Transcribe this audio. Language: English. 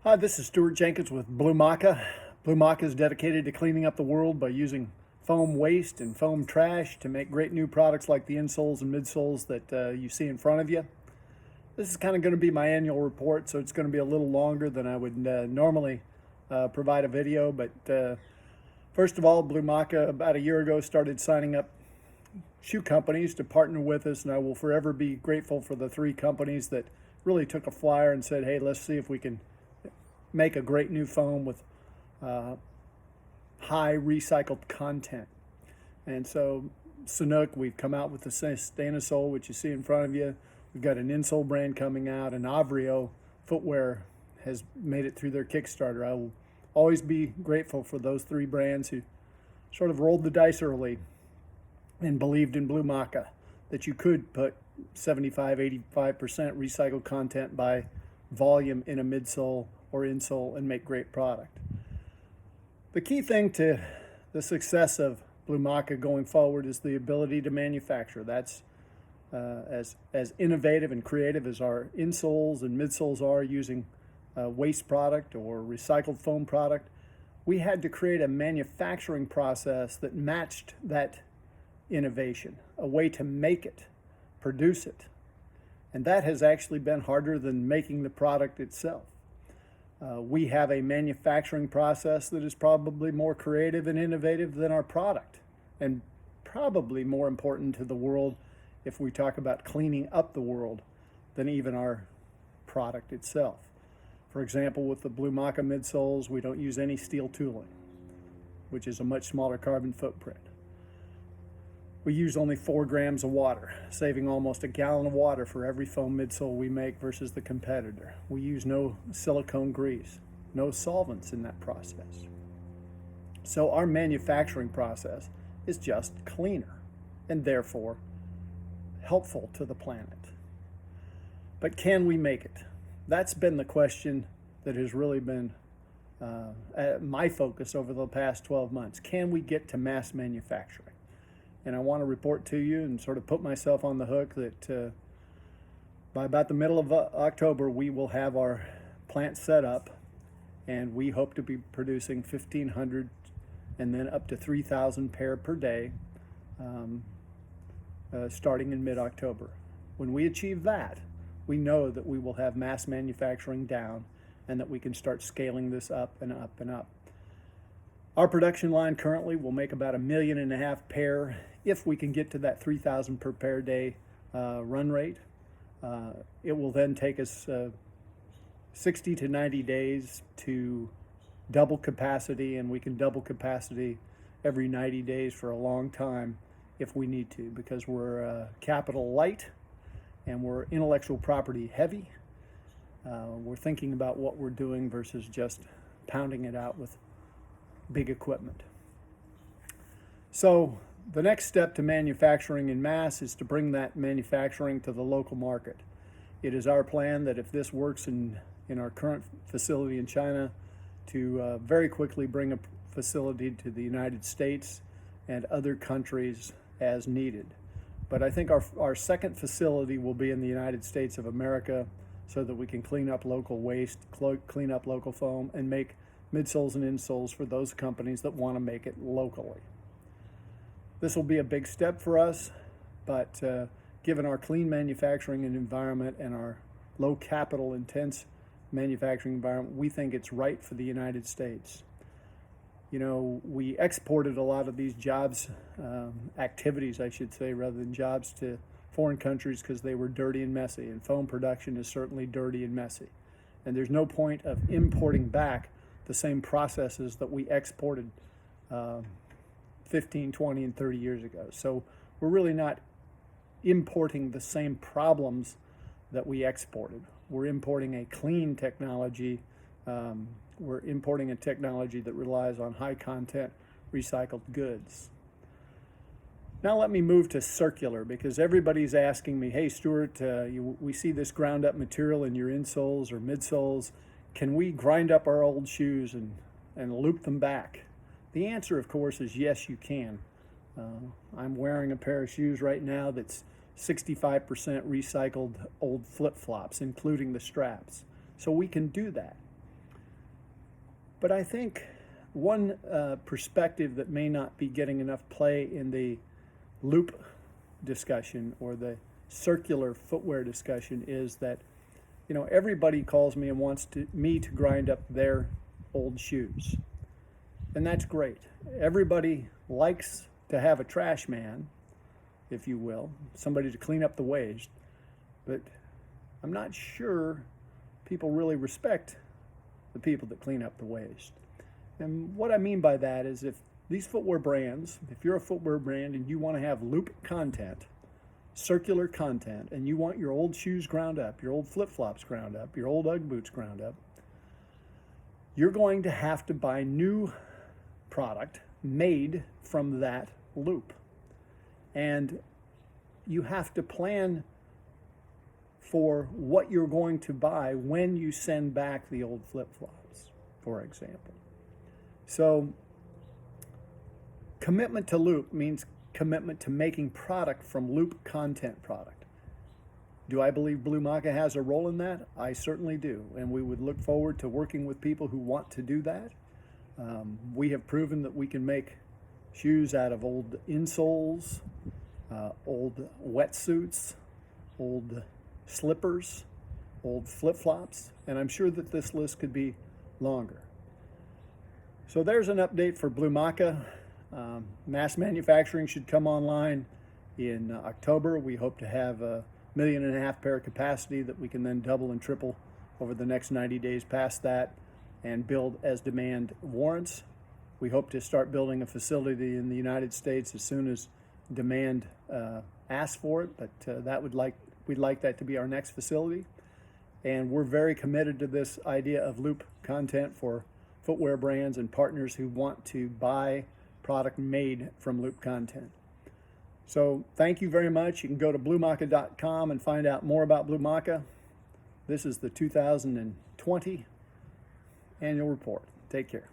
Hi, this is Stuart Jenkins with BLUMAKA. BLUMAKA is dedicated to cleaning up the world by using foam waste and foam trash to make great new products like the insoles and midsoles that you see in front of you. This is kind of going to be my annual report, so it's going to be a little longer than I would normally provide a video. But first of all, BLUMAKA about a year ago started signing up shoe companies to partner with us, and I will forever be grateful for the three companies that really took a flyer and said, hey, let's see if we can make a great new foam with high recycled content. And so Sanuk, we've come out with the Sustainasole, which you see in front of you. We've got an Insole brand coming out, and Avrio Footwear has made it through their Kickstarter. I will always be grateful for those three brands who sort of rolled the dice early and believed in BLUMAKA, that you could put 75-85% recycled content by volume in a midsole or insole and make great product. The key thing to the success of BLUMAKA going forward is the ability to manufacture. That's as innovative and creative as our insoles and midsoles are using waste product or recycled foam product. We had to create a manufacturing process that matched that innovation, a way to make it, produce it. And that has actually been harder than making the product itself. We have a manufacturing process that is probably more creative and innovative than our product, and probably more important to the world if we talk about cleaning up the world than even our product itself. For example, with the BLUMAKA midsoles, we don't use any steel tooling, which is a much smaller carbon footprint. We use only 4 grams of water, saving almost a gallon of water for every foam midsole we make versus the competitor. We use no silicone grease, no solvents in that process. So our manufacturing process is just cleaner and therefore helpful to the planet. But can we make it? That's been the question that has really been my focus over the past 12 months. Can we get to mass manufacturing? And I want to report to you and sort of put myself on the hook that by about the middle of October, we will have our plant set up, and we hope to be producing 1,500 and then up to 3,000 pair per day starting in mid-October. When we achieve that, we know that we will have mass manufacturing down and that we can start scaling this up and up and up. Our production line currently will make about 1.5 million pair if we can get to that 3,000 per pair day run rate. It will then take us 60 to 90 days to double capacity, and we can double capacity every 90 days for a long time if we need to, because we're capital light and we're intellectual property heavy. We're thinking about what we're doing versus just pounding it out with big equipment. So the next step to manufacturing in mass is to bring that manufacturing to the local market. It is our plan that if this works in our current facility in China, to very quickly bring a facility to the United States and other countries as needed. But I think our second facility will be in the United States of America, so that we can clean up local waste, clean up local foam, and make midsoles and insoles for those companies that want to make it locally. This will be a big step for us, but given our clean manufacturing environment and our low capital intense manufacturing environment, we think it's right for the United States. You know, we exported a lot of these jobs, activities I should say, rather than jobs, to foreign countries because they were dirty and messy, and foam production is certainly dirty and messy. And there's no point of importing back the same processes that we exported 15, 20, and 30 years ago. So we're really not importing the same problems that we exported. We're importing a clean technology. We're importing a technology that relies on high content recycled goods. Now let me move to circular, because everybody's asking me, hey Stuart, we see this ground up material in your insoles or midsoles. Can we grind up our old shoes and loop them back? The answer, of course, is yes, you can. I'm wearing a pair of shoes right now that's 65% recycled old flip-flops, including the straps. So we can do that. But I think one perspective that may not be getting enough play in the loop discussion or the circular footwear discussion is that, everybody calls me and wants me to grind up their old shoes. And that's great. Everybody likes to have a trash man, if you will, somebody to clean up the waste. But I'm not sure people really respect the people that clean up the waste. And what I mean by that is, if these footwear brands, if you're a footwear brand and you want to have loop content, circular content, and you want your old shoes ground up, your old flip-flops ground up, your old Ugg boots ground up, you're going to have to buy new product made from that loop. And you have to plan for what you're going to buy when you send back the old flip-flops, for example. So commitment to loop means commitment to making product from loop content product. Do I believe BLUMAKA has a role in that? I certainly do, and we would look forward to working with people who want to do that. We have proven that we can make shoes out of old insoles, old wetsuits, old slippers, old flip-flops, and I'm sure that this list could be longer. So there's an update for BLUMAKA. Mass manufacturing should come online in October. We hope to have 1.5 million pair capacity that we can then double and triple over the next 90 days past that and build as demand warrants. We hope to start building a facility in the United States as soon as demand asks for it, but we'd like that to be our next facility. And we're very committed to this idea of loop content for footwear brands and partners who want to buy product made from loop content. So thank you very much. You can go to blumaka.com and find out more about BLUMAKA. This is the 2020 annual report. Take care.